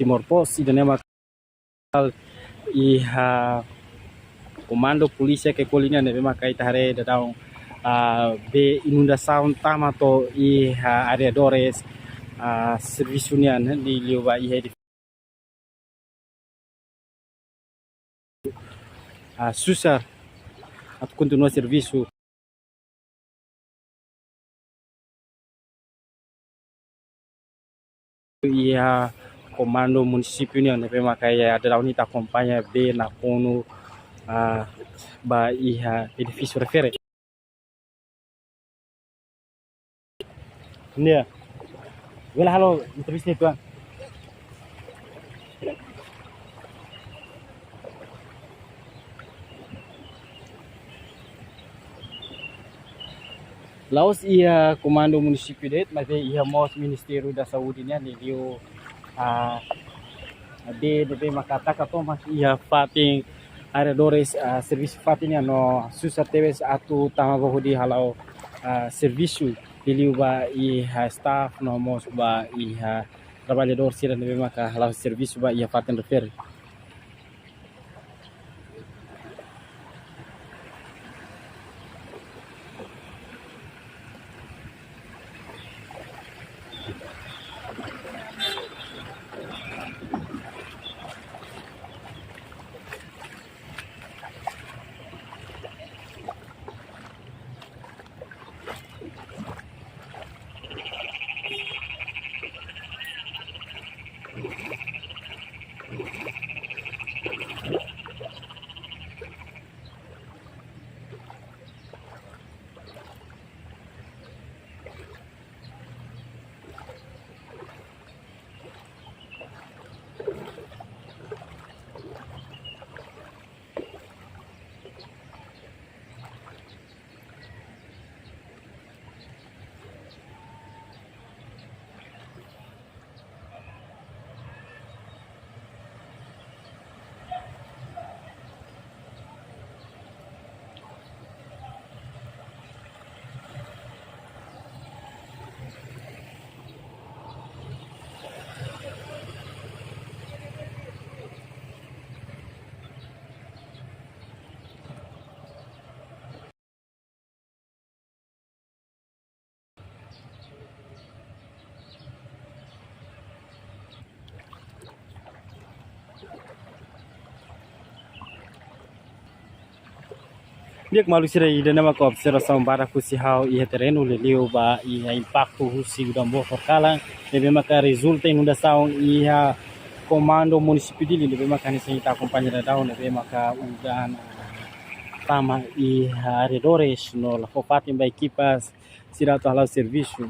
Timor Poste dan nema iha comando polícia que colina nebe makai tare da daun be inundação tama to iha arredores serviço nian di liuba iha di susar atau continua serviço iha comando município nian nebe makai ada daun ita acompanha be na pono ba iha edifício refere. Nia, wala halo entrevista itu. Laos ia comando município det, mas ia mos Ministério da Saúde nya ni dio de makata ka to mas ia fating arredores serviço fating no susah tebes atu tama di halau serviço diliu ba iha staff no mos ba iha trabalhador sira de maka halau serviço ba ia fating refer. Dia malu sira ida nama ko observação bara kusihau iha terreno leleu ba iha impacto husi da mo forkala debe maka resulta inundação iha comando município dili debe maka ni sita acompanha da daun debe maka udan tama iha arredores no la fopatim ba equipas sira to halau serviço